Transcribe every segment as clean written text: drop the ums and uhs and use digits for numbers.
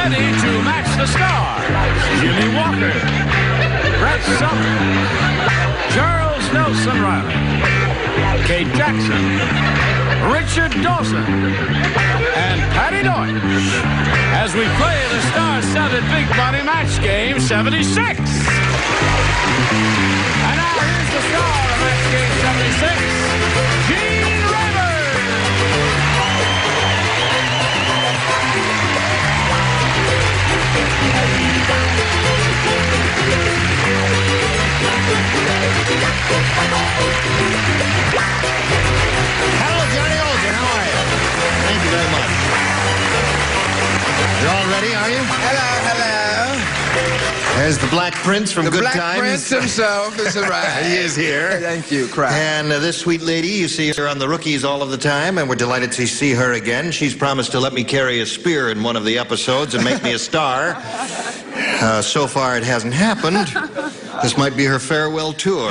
ready to match the stars. Jimmie Walker, Brett Summer, Charles Nelson Reilly, Kate Jackson, Richard Dawson, and Patti Deutsch as we play the star-studded Big Money Match Game 76. And now here's the star of Match Game 76, Gene Rivers. Hello, Johnny Olsen. How are you? Thank you very much. You're all ready, are you? Hello, hello. There's the Black Prince from Good Times. The Black Prince himself is arrived. He is here. Thank you, crap. And this sweet lady, you see her on the Rookies all of the time, and we're delighted to see her again. She's promised to let me carry a spear in one of the episodes and make me a star. So far, it hasn't happened. This might be her farewell tour.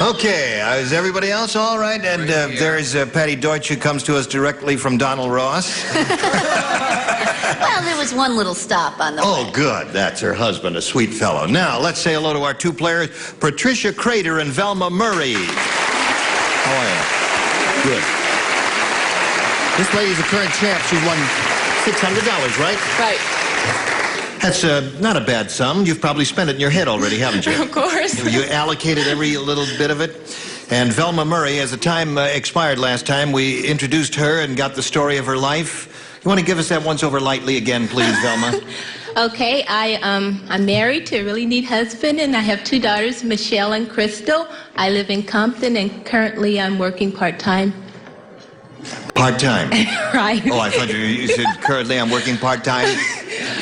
Okay, is everybody else all right? And there's Patti Deutsch, who comes to us directly from Donald Ross. Well, there was one little stop on the way. Oh, good. That's her husband, a sweet fellow. Now, let's say hello to our two players, Patricia Crater and Velma Murray. How are you? Good. This lady's a current champ. She's won $600, right? Right. That's not a bad sum. You've probably spent it in your head already, haven't you? Of course. You allocated every little bit of it. And Velma Murray, as the time expired last time, we introduced her and got the story of her life. You want to give us that once-over lightly again, please, Velma? Okay, I'm married to a really neat husband, and I have two daughters, Michelle and Crystal. I live in Compton, and currently I'm working part-time. Part-time? Right. Oh, I thought you said currently I'm working part-time.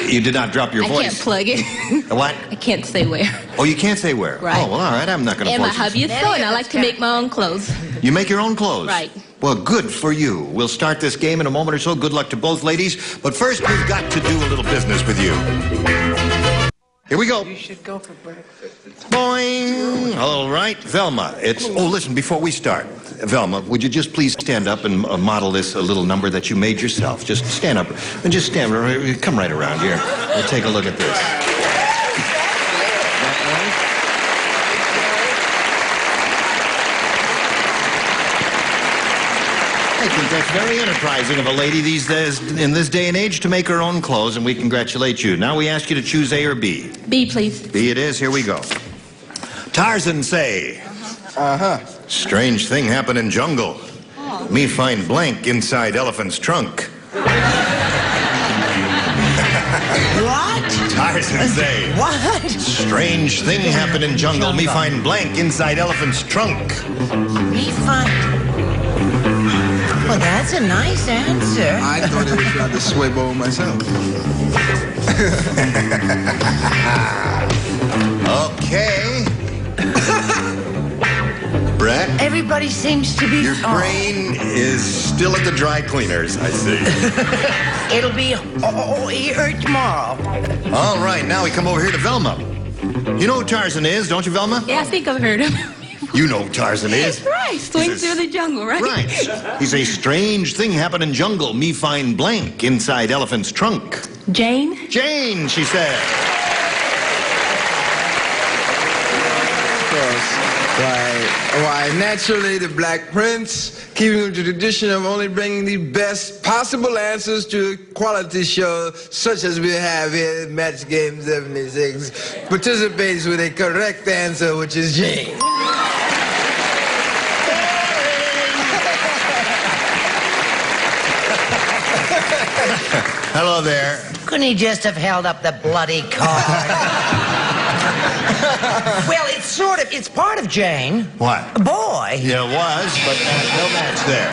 You did not drop your voice. I can't plug it. What? I can't say where. Oh, you can't say where? Right. Oh, well, all right. I'm not going to And my force you. hubby is so, and I like to make my own clothes. You make your own clothes? Right. Well, good for you. We'll start this game in a moment or so. Good luck to both ladies. But first, we've got to do a little business with you. Here we go. You should go for breakfast. Boing. All right, Velma. Oh, listen, before we start, Velma, would you just please stand up and model this little number that you made yourself? Just stand up and just stand. Come right around here. We'll take a look at this. I think that's very enterprising of a lady these days, in this day and age, to make her own clothes, and we congratulate you. Now we ask you to choose A or B. B, please. B it is. Here we go. Tarzan say. Strange thing happen in jungle. Oh. Me find blank inside elephant's trunk. What? Tarzan say. What? Strange thing happen in jungle. Me find blank inside elephant's trunk. Me find... Well, that's a nice answer. I thought it was rather swaybo myself. Okay. Brett? Everybody seems to be... Your brain is still at the dry cleaners, I see. It'll be here tomorrow. All right, now we come over here to Velma. You know who Tarzan is, don't you, Velma? Yeah, I think I've heard him. You know who Tarzan is. Right, swing through the jungle, right? Right. He's a strange thing happen in jungle. Me find blank inside elephant's trunk. Jane? Jane, she said. Of course. Why, naturally, the Black Prince, keeping with the tradition of only bringing the best possible answers to a quality show such as we have here at Match Game 76, participates with a correct answer, which is Jane. Hello there. Couldn't he just have held up the bloody card? Well, it's part of Jane. What? A boy. Yeah, it was, but no match there.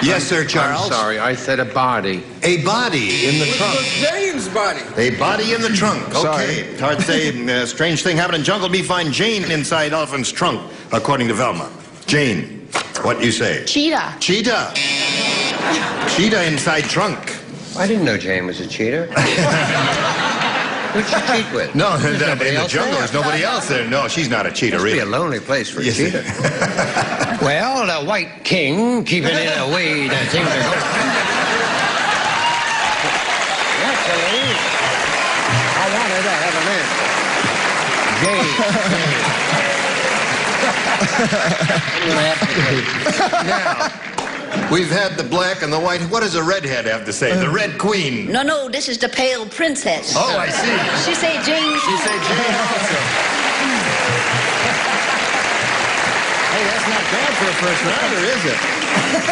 Yes, sir, Charles. I'm sorry, I said a body. A body in the trunk. Jane's body. A body in the trunk. Sorry. Okay. Hard to say. Strange thing happened in jungle. Me find Jane inside elephant's trunk, according to Velma. Jane, what you say? Cheetah. Cheetah. Cheetah inside trunk. I didn't know Jane was a cheater. Who'd she cheat with? No, in the else jungle, there? there's nobody else there. No, she's not a cheater, Must be really. a lonely place for a Yes. cheater. Well, the White King keeping it away, the things are going. believe. I wanted to have an answer. Now, we've had the black and the white. What does the redhead have to say? The Red Queen. No, this is the pale princess. Oh, I see. She say Jane. She say Jane also. Hey, that's not bad for a first rounder, is it?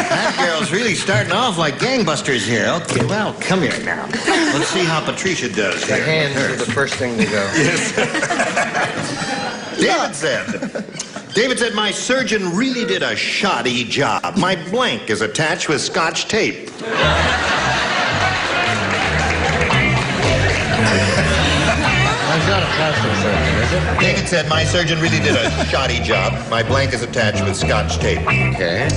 That girl's really starting off like gangbusters here. Okay, well, come here now. Let's see how Patricia does The here. hands are the first thing to go. Yes. David said, my surgeon really did a shoddy job. My blank is attached with Scotch tape. That's not a plastic surgeon, is it? David said, my surgeon really did a shoddy job. My blank is attached with Scotch tape. Okay.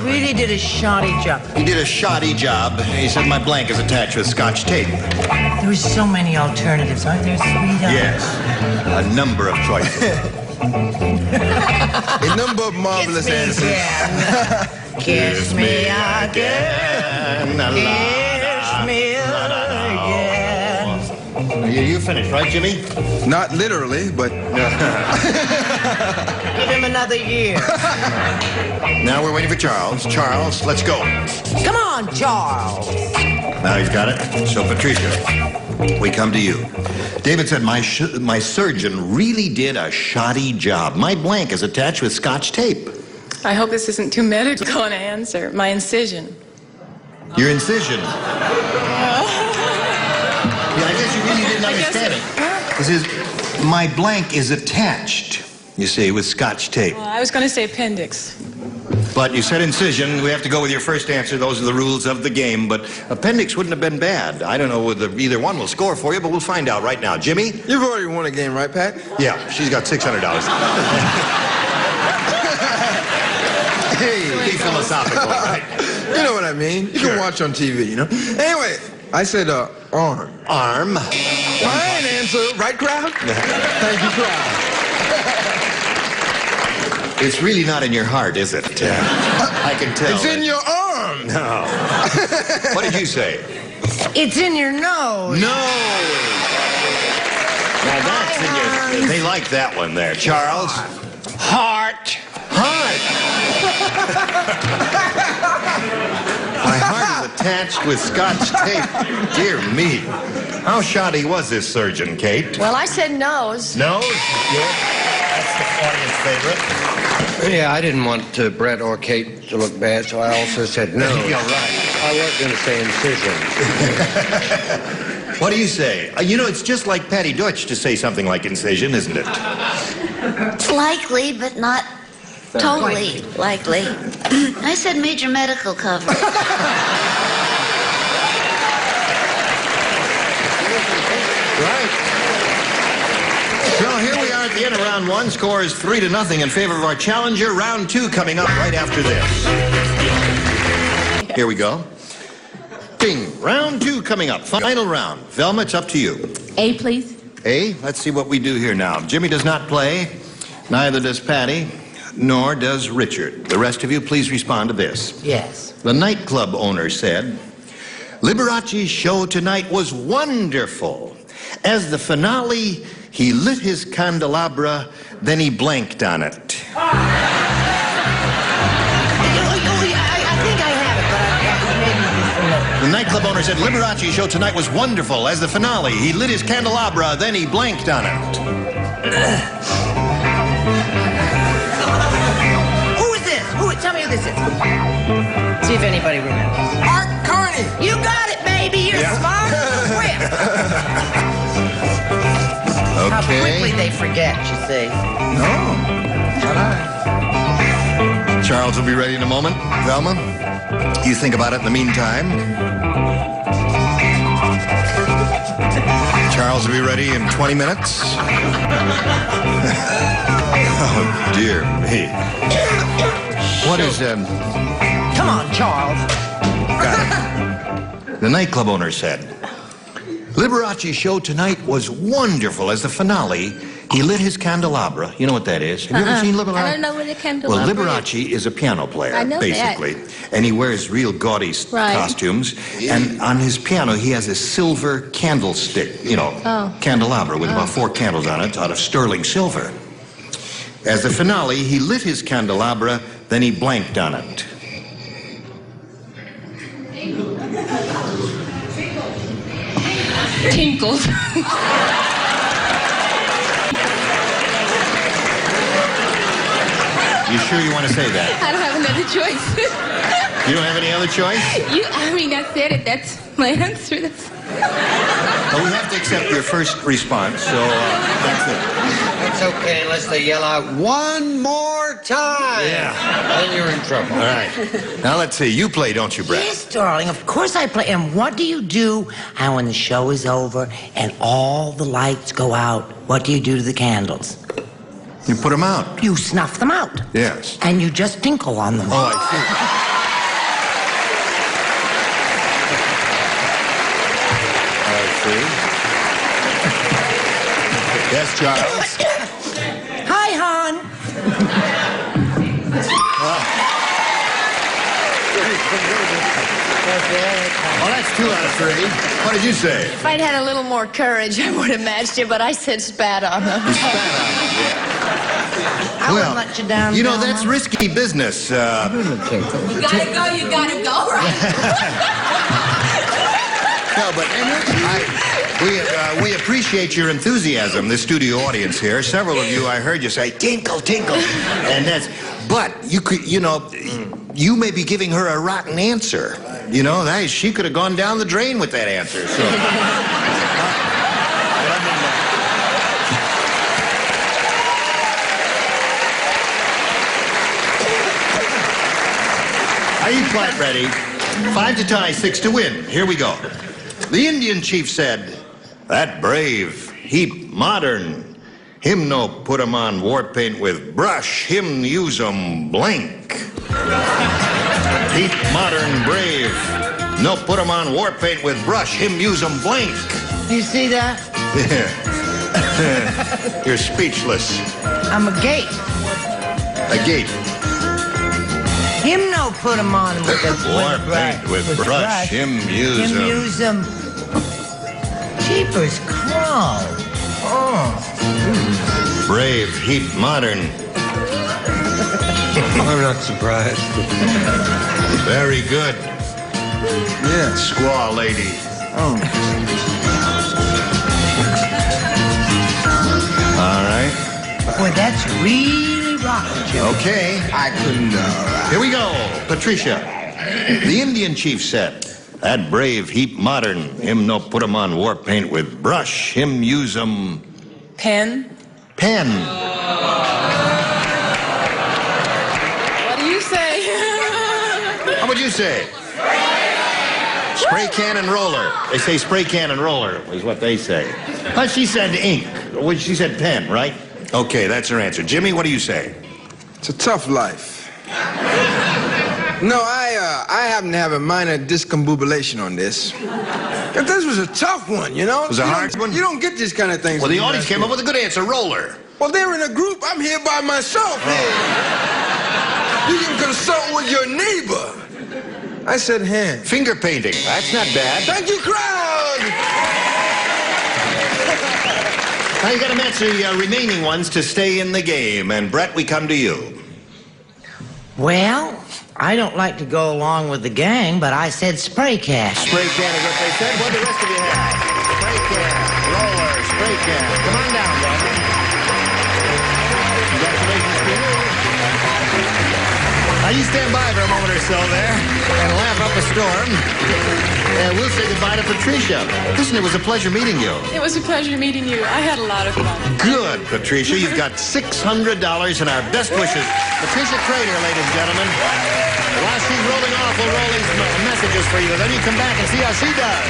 Really did a shoddy job. He did a shoddy job. He said, my blank is attached with Scotch tape. There's so many alternatives, aren't there, sweetheart? Yes, a number of choices. A number of marvelous answers. Kiss me again. Kiss me again. You finished, right, Jimmy? Not literally, but Give him another year. Now we're waiting for Charles. Charles, let's go. Come on, Charles. Now he's got it. So, Patricia, we come to you. David said, my surgeon really did a shoddy job. My blank is attached with Scotch tape. I hope this isn't too medical an answer. My incision. Your incision. Yeah, I guess you really didn't understand it. This is, my blank is attached, you see, with Scotch tape. Well, I was going to say appendix. But you said incision. We have to go with your first answer. Those are the rules of the game. But appendix wouldn't have been bad. I don't know whether either one will score for you, but we'll find out right now. Jimmy? you've already won a game, right, Pat? Yeah, she's got $600. Hey, Be philosophical, right? you know what I mean. You can watch on TV, you know. Anyway, I said arm. Arm. Fine answer, right, crowd? Thank you, crowd. It's really not in your heart, is it? I can tell. It's in your arm. No. What did you say? It's in your nose. No. Now that's in your... They like that one there. Charles? Heart. Heart. My heart is attached with Scotch tape. Dear me. How shoddy was this surgeon, Kate? Well, I said nose. Nose? Good. That's the audience favorite. Yeah, I didn't want Brett or Kate to look bad, so I also said no. You're right. I was going to say incision. What do you say? You know, it's just like Patti Deutsch to say something like incision, isn't it? It's likely, but not totally likely. I said major medical coverage. Right. So here we are at the end of round one. Score is 3-0 in favor of our challenger. Round two coming up right after this. Here we go. Bing. Round two coming up. Final round. Velma, it's up to you. A, please. A, let's see what we do here now. Jimmy does not play. Neither does Patti. Nor does Richard. The rest of you, please respond to this. Yes. The nightclub owner said, Liberace's show tonight was wonderful. As the finale, he lit his candelabra, then he blanked on it. I think I have it, but The nightclub owner said, Liberace's show tonight was wonderful. As the finale, he lit his candelabra, then he blanked on it. Tell me who this is. See if anybody remembers. Art Carney. You got it, baby. You're smart. Quick. How quickly they forget, you see. No. Charles will be ready in a moment. Velma, you think about it in the meantime. Charles will be ready in 20 minutes. Oh, dear me. What is, Come on, Charles. Got it. The nightclub owner said, Liberace's show tonight was wonderful. As the finale, He lit his candelabra. You know what that is? Have you ever seen Liberace? I don't know what a candelabra Well, Liberace is a piano player, I know basically. And he wears real gaudy costumes. And on his piano, he has a silver candlestick, candelabra with about 4 candles on it out of sterling silver. As the finale, he lit his candelabra, then he blanked on it. Tinkled. You sure you want to say that? I don't have another choice. You don't have any other choice? I said it. That's my answer. Well, we have to accept your first response, so that's it. It's okay unless they yell out one more time. Yeah. Then you're in trouble. All right. Now let's see. You play, don't you, Brett? Yes, darling, of course I play. And what do you do when the show is over and all the lights go out? What do you do to the candles? You put them out. You snuff them out. Yes. And you just tinkle on them. Oh, I see. Yes, Charles. Hi, hon. Well, that's 2 out of 3. What did you say? If I'd had a little more courage, I would have matched you, but I said spat on them. You spat on them, yeah. I wouldn't let you down. You know, that's risky business. You gotta go, right? No, but we appreciate your enthusiasm, the studio audience here. Several of you, I heard you say, tinkle, tinkle. And that's, but you could, you may be giving her a rotten answer. She could have gone down the drain with that answer. So. Are you quite ready? 5 to tie, 6 to win. Here we go. The Indian chief said, that brave, heap modern. Him no put 'em on war paint with brush. Him use 'em blank. Heap modern brave. No put 'em on war paint with brush. Him use 'em blank. You see that? Yeah. You're speechless. I'm a gate. A gate. Him no put 'em on with the War paint with brush. Him use 'em. use 'em. Jeepers crawl. Oh. Brave, heap modern. I'm not surprised. Very good. Yeah. Squaw lady. Oh. All right. Boy, that's really rocking, Jimmy. Okay. I couldn't. Here we go. Patricia. The Indian chief said, that brave, heap modern. Him no put 'em on war paint with brush. Him use 'em... Pen? Pen. What do you say? How would you say? Spray can and roller. They say spray can and roller is what they say. But she said ink. Well, she said pen, right? Okay, that's her answer. Jimmy, what do you say? It's a tough life. No, I happen to have a minor discombobulation on this. But this was a tough one, It was a hard one? You don't get these kind of things. Well, the audience came up with a good answer, roller. Well, they're in a group. I'm here by myself here. You can consult with your neighbor. I said hand. Finger painting. That's not bad. Thank you, crowd. Now you got to match the remaining ones to stay in the game. And Brett, we come to you. Well, I don't like to go along with the gang, but I said spray can. Spray can is what they said. What do the rest of you have? Spray can, roller, spray can. Come on down, brother. Congratulations to you. Now you stand by for a moment or so there and laugh up a storm. And we'll say goodbye to Patricia. Listen, it was a pleasure meeting you. It was a pleasure meeting you. I had a lot of fun. Good, Patricia. You've got $600 and our best wishes. Patricia Crater, ladies and gentlemen. While she's rolling off, we'll roll these messages for you. Then you come back and see how she does.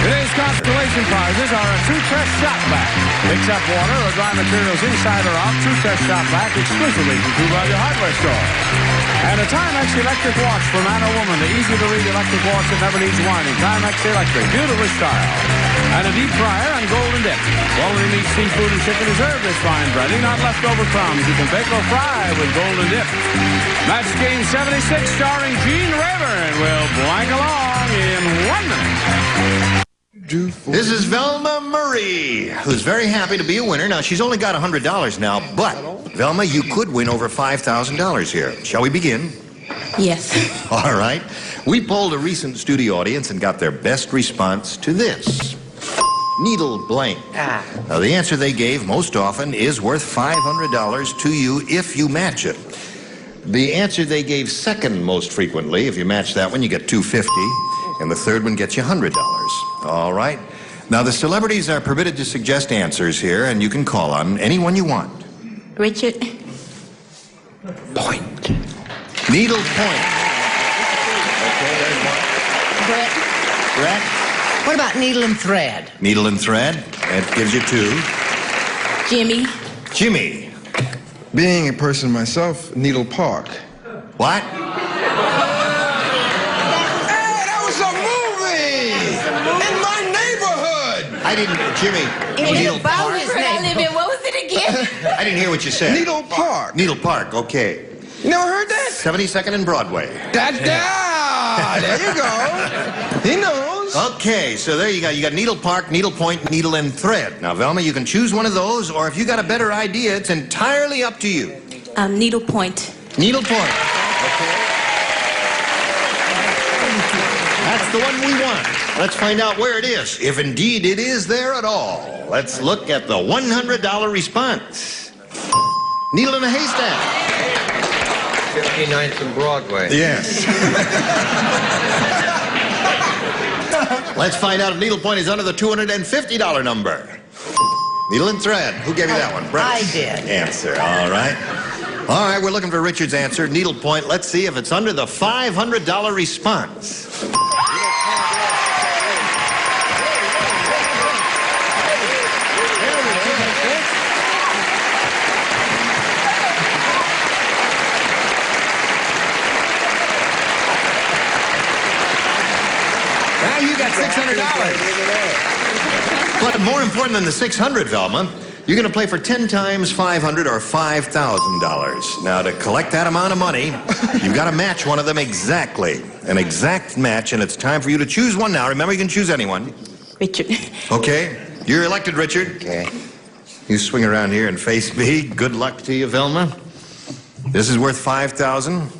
Today's constellation prizes are a true test shop vac. Picks up water or dry materials inside or out. True test shop vac exclusively from True Value Hardware Store. And a Timex electric watch for man or woman. The easy-to-read electric watch that never needs winding. Timex Electric, beautifully styled. And a deep fryer and golden dip. Quality meat, seafood, and chicken deserve this fine breading, not leftover crumbs. You can bake or fry with golden dip. Match Game 76, starring Gene Rayburn, will blank along in 1 minute. This is Velma Murray, who's very happy to be a winner. Now, she's only got $100 now, but, Velma, you could win over $5,000 here. Shall we begin? Yes. All right. We polled a recent studio audience and got their best response to this. Needle blank. Now, the answer they gave most often is worth $500 to you if you match it. The answer they gave second most frequently, if you match that one, you get $250, and the third one gets you $100. All right. Now, the celebrities are permitted to suggest answers here, and you can call on anyone you want. Richard. Point. Needle point. Okay, there's one. Brett. Brett. What about needle and thread? Needle and thread. That gives you 2. Jimmie. Jimmie. Being a person myself, Needle Park. What? Hey, that was a movie! In my neighborhood! I didn't, Jimmie. It was Needle about Park. his I live name. in, what was it again? I didn't hear what you said. Needle Park. Needle Park, okay. You never heard that? 72nd and Broadway. There you go. He knows. Okay, so there you go. You got Needle Park, Needle Point, Needle and Thread. Now, Velma, you can choose one of those, or if you got a better idea, it's entirely up to you. Needle point. Needle Point. Okay. That's the one we want. Let's find out where it is, if indeed it is there at all. Let's look at the $100 response. Needle in a haystack. 59th and Broadway. Yes. Let's find out if Needle Point is under the $250 number. Needle and thread. Who gave you that one? Brett. I did. Answer. All right. All right, we're looking for Richard's answer. Needle Point. Let's see if it's under the $500 response. Now you got $600. But more important than the $600, Velma, you're going to play for 10 times $500 or $5,000. Now, to collect that amount of money, you've got to match one of them exactly. An exact match, and it's time for you to choose one now. Remember, you can choose anyone. Richard. Okay. You're elected, Richard. Okay. You swing around here and face me. Good luck to you, Velma. This is worth $5,000.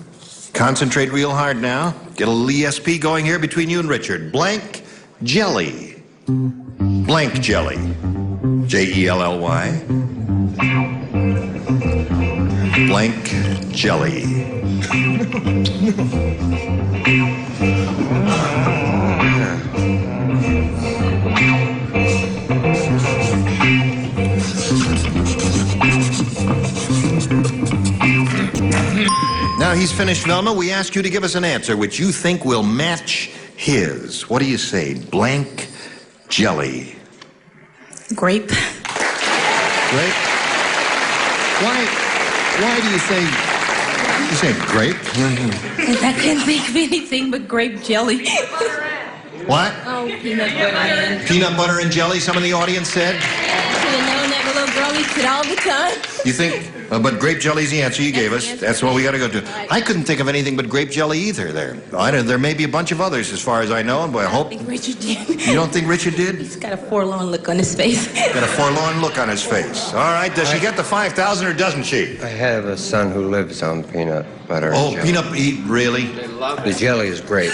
Concentrate real hard now. Get a little ESP going here between you and Richard. Blank jelly. Blank jelly. Jelly. Blank jelly. Now he's finished, Velma. We ask you to give us an answer which you think will match his. What do you say? Blank jelly. Grape. Grape? Why do you say grape? Because I couldn't think of anything but grape jelly. What? Oh, peanut butter and... Peanut butter and jelly, some of the audience said? Should have known that little girl eats it all the time. You think, but grape jelly's the answer you gave us. That's what we got to go to. I couldn't think of anything but grape jelly either there. There may be a bunch of others as far as I know, but I hope... I think Richard did. You don't think Richard did? He's got a forlorn look on his face. Got a forlorn look on his face. All right, does she get the $5,000 or doesn't she? I have a son who lives on peanut butter. Oh, and jelly. peanut, really? The jelly is great.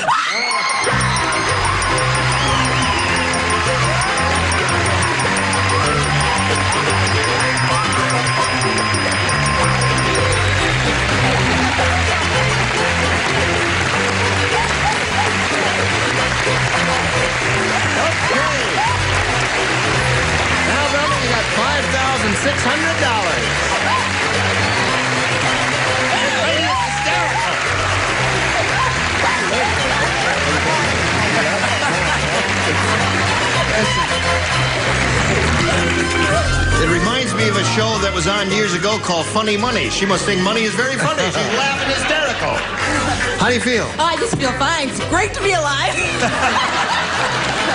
was on years ago called Funny Money. She must think money is very funny. She's laughing hysterical. How do you feel? Oh, I just feel fine. It's great to be alive.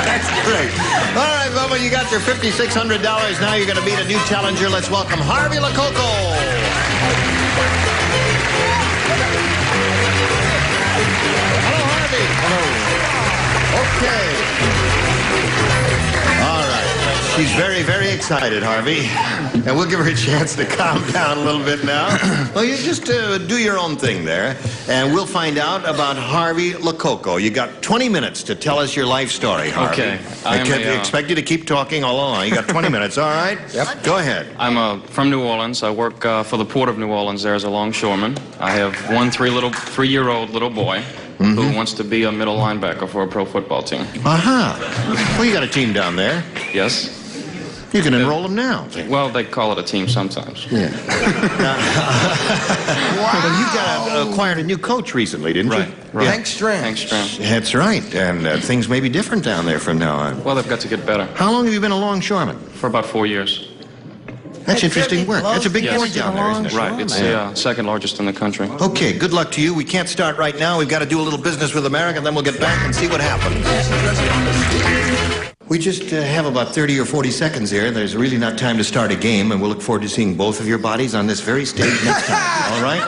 That's great. All right, Velma, you got your $5,600. Now you're going to meet a new challenger. Let's welcome Harvey Lococo. Hello, Harvey. Hello. Okay. All right. She's very, very excited, Harvey. And we'll give her a chance to calm down a little bit now. Well, you just do your own thing there, and we'll find out about Harvey Lococo. You got 20 minutes to tell us your life story, Harvey. Okay. I expect you to keep talking all along. You got 20 minutes, all right? Yep. Go ahead. I'm from New Orleans. I work for the Port of New Orleans there as a longshoreman. I have one three-year-old little boy who wants to be a middle linebacker for a pro football team. Well, you got a team down there. Yes. You can enroll them now. Well, they call it a team sometimes. Yeah. Well, you acquired a new coach recently, didn't you? Right. Hank Stram. Hank Stram. That's right. And things may be different down there from now on. Well, they've got to get better. How long have you been a longshoreman? For about 4 years. That's interesting work. That's a big point down there, isn't it? Right. It's the second largest in the country. Okay, good luck to you. We can't start right now. We've got to do a little business with America, then we'll get back and see what happens. We just have about 30 or 40 seconds here. There's really not time to start a game, and we'll look forward to seeing both of your bodies on this very stage next time. All right?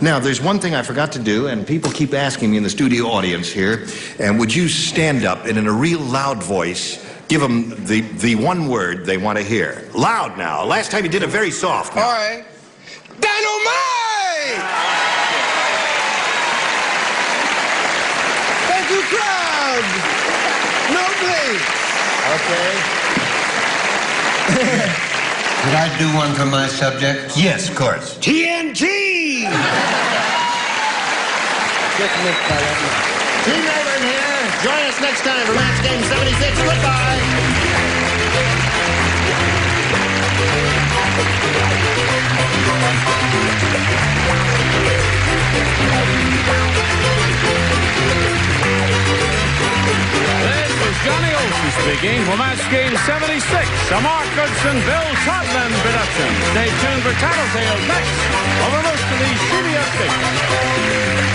Now, there's one thing I forgot to do, and people keep asking me in the studio audience here, and would you stand up and in a real loud voice give them the one word they want to hear? Loud now. Last time you did it very soft. Now. All right. Dynamite! Thank you, crowd. No place. Okay. Did I do one for my subject? Yes, of course. TNT! Team Rayburn here. Join us next time for Match Game 76. Goodbye. This is Johnny Olsen speaking for Match Game 76, a Mark Goodson, Bill Todman production. Stay tuned for Tattletales next over most of these studio stations.